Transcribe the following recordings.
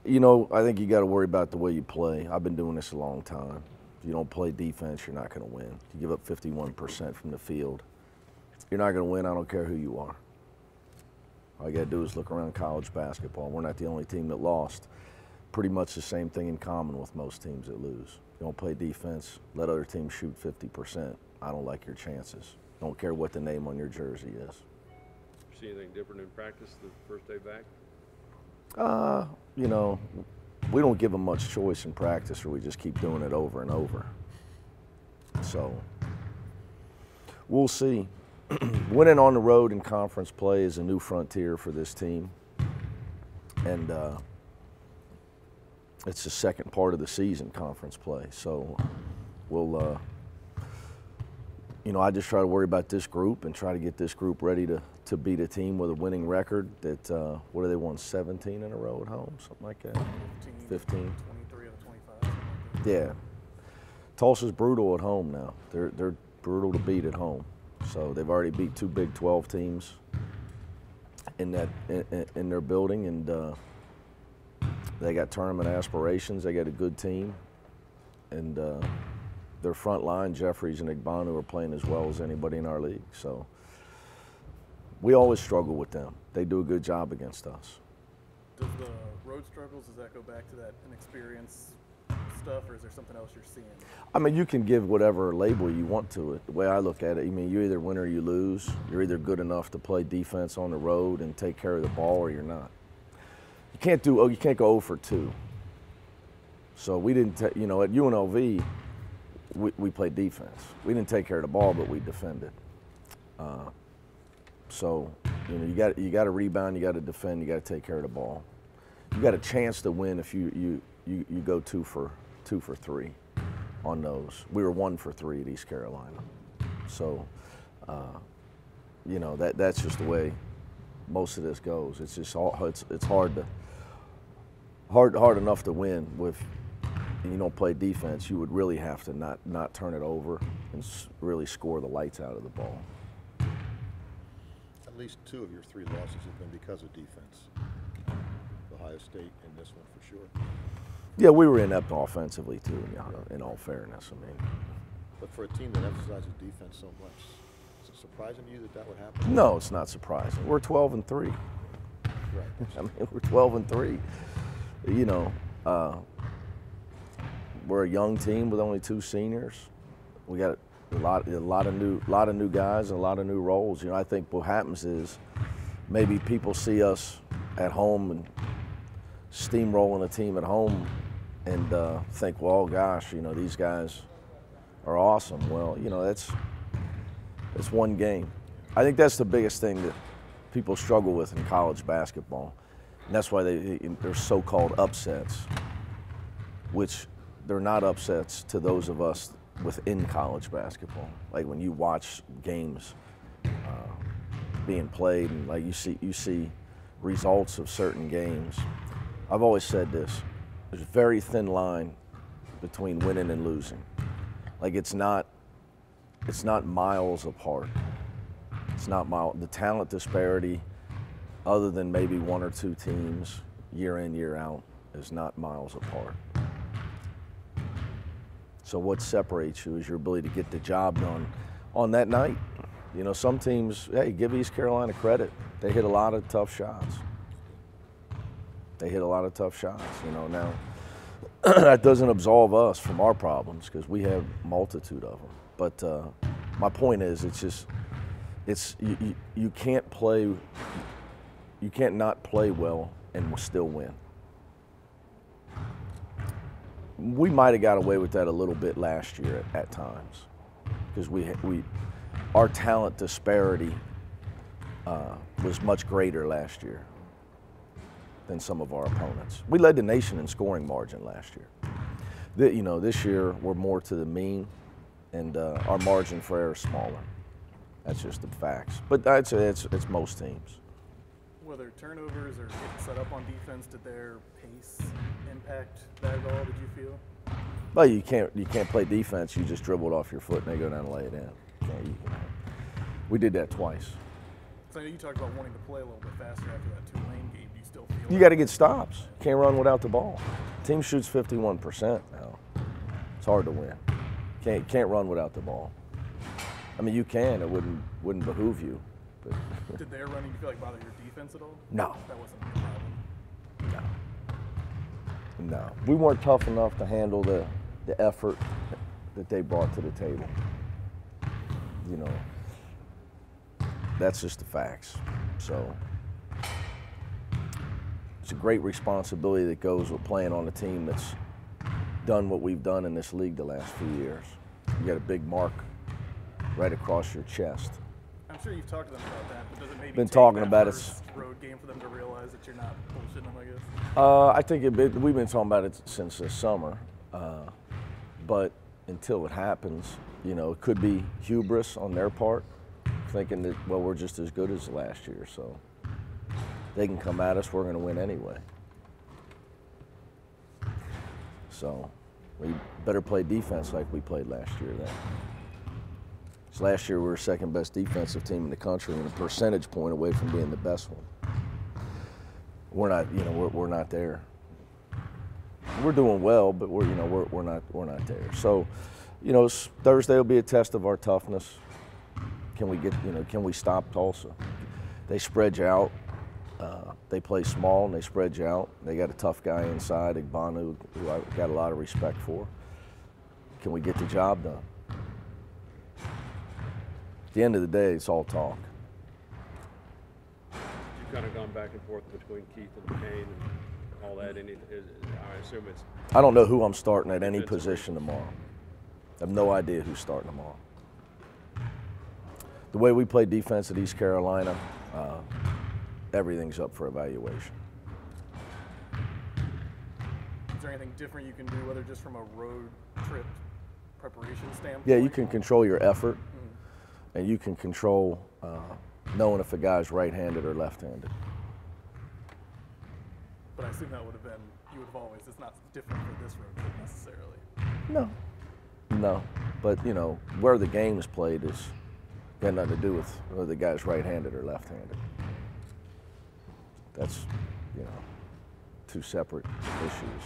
You know, I think you got to worry about the way you play. I've been doing this a long time. If you don't play defense, you're not going to win. You give up 51% from the field, you're not going to win. I don't care who you are. All you got to do is look around college basketball. We're not the only team that lost. Pretty much the same thing in common with most teams that lose. You don't play defense, let other teams shoot 50%. I don't like your chances. Don't care what the name on your jersey is. See anything different in practice the first day back? You know, we don't give them much choice in practice, or we just keep doing it over and over. So we'll see. Winning on the road in conference play is a new frontier for this team. And it's the second part of the season, conference play. So we'll, you know, I just try to worry about this group and try to get this group ready to beat a team with a winning record that, what do they won, 17 in a row at home, something like that? 15. 23 out of 25. Yeah. Tulsa's brutal at home now. They're brutal to beat at home. So they've already beat two Big 12 teams in their building, and they got tournament aspirations. They got a good team, and their front line, Jeffries and Igbanu, are playing as well as anybody in our league. So we always struggle with them. They do a good job against us. Does the road struggles, does that go back to that inexperience stuff, or is there something else you're seeing? I mean, you can give whatever label you want to it. The way I look at it, I mean, you either win or you lose. You're either good enough to play defense on the road and take care of the ball, or you're not. You can't go 0 for 2. So we didn't, you know, at UNLV, we played defense. We didn't take care of the ball, but we defended. So, you know, you got to rebound, you got to defend, you got to take care of the ball. You got a chance to win if you go 2 for 3 on those. We were 1 for 3 at East Carolina. So, you know, that's just the way most of this goes. It's just it's hard enough to win with. And you don't play defense. You would really have to not turn it over and really score the lights out of the ball. At least 2 of your 3 losses have been because of defense. Ohio State and this one for sure. Yeah, we were inept offensively too, in all fairness. I mean, but for a team that emphasizes defense so much, is it surprising to you that would happen? No, it's not surprising. We're 12-3. Right. I mean, we're 12-3. You know, we're a young team with only 2 seniors. We got a lot of new guys and a lot of new roles. You know, I think what happens is maybe people see us at home and steamrolling a team at home and think, well, gosh, you know, these guys are awesome. Well, you know, it's one game. I think that's the biggest thing that people struggle with in college basketball, and that's why they're so-called upsets, which they're not upsets to those of us within college basketball. Like when you watch games being played, and like you see results of certain games. I've always said this: there's a very thin line between winning and losing. Like it's not miles apart. It's not the talent disparity, other than maybe 1 or 2 teams year in, year out, is not miles apart. So what separates you is your ability to get the job done on that night. You know, some teams, hey, give East Carolina credit. They hit a lot of tough shots. You know, now that doesn't absolve us from our problems because we have a multitude of them. But my point is, you can't not play well and still win. We might have got away with that a little bit last year at times, because our talent disparity was much greater last year than some of our opponents. We led the nation in scoring margin last year. You know, this year we're more to the mean, and our margin for error is smaller. That's just the facts. But I'd say it's most teams. Whether turnovers or getting set up on defense, did their pace impact that at all, did you feel? Well, you can't play defense. You just dribble it off your foot and they go down and lay it in. We did that twice. So you talked about wanting to play a little bit faster after that Tulane game. Do you still feel You got to get stops. Can't run without the ball. Team shoots 51% now. It's hard to win. Can't run without the ball. I mean, you can. It wouldn't behoove you. But Did their running, you feel like, bother your defense at all? No. That wasn't a problem. No. We weren't tough enough to handle the effort that they brought to the table. You know, that's just the facts. So it's a great responsibility that goes with playing on a team that's done what we've done in this league the last few years. You got a big mark right across your chest. I'm sure you've talked to them about that, but does it maybe Been take talking that about it. first road game for them to realize that you're not bullshitting them, I guess? I think we've been talking about it since this summer, but until it happens, you know, it could be hubris on their part, thinking that, well, we're just as good as last year, so they can come at us, we're going to win anyway. So we better play defense like we played last year then. So last year we were second best defensive team in the country and a percentage point away from being the best one. We're not, you know, we're not there. We're doing well, but we're not there. So, you know, Thursday will be a test of our toughness. Can we stop Tulsa? They spread you out. They play small and they spread you out. They got a tough guy inside, Igbanu, who I got a lot of respect for. Can we get the job done? At the end of the day, it's all talk. You've kind of gone back and forth between Keith and McCain and all that. I assume it's. I don't know who I'm starting at any position tomorrow. I have no idea who's starting tomorrow. The way we play defense at East Carolina, everything's up for evaluation. Is there anything different you can do, whether just from a road trip preparation standpoint? Yeah, you can control your effort, and you can control knowing if a guy's right-handed or left-handed. But I assume that would have been, you would have always, it's not different for this road trip necessarily. No. But, you know, where the game is played is got nothing to do with whether the guy's right-handed or left-handed. That's, you know, two separate issues.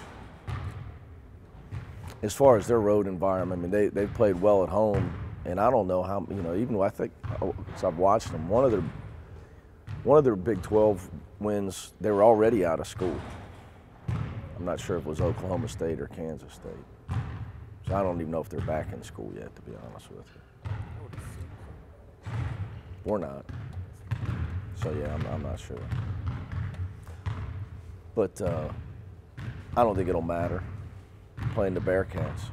As far as their road environment, I mean, they've played well at home, and I don't know how, you know, even though I think, as I've watched them, one of their Big 12 wins, they were already out of school. I'm not sure if it was Oklahoma State or Kansas State. So I don't even know if they're back in school yet, to be honest with you. We're not. So yeah, I'm not sure. But I don't think it'll matter playing the Bearcats.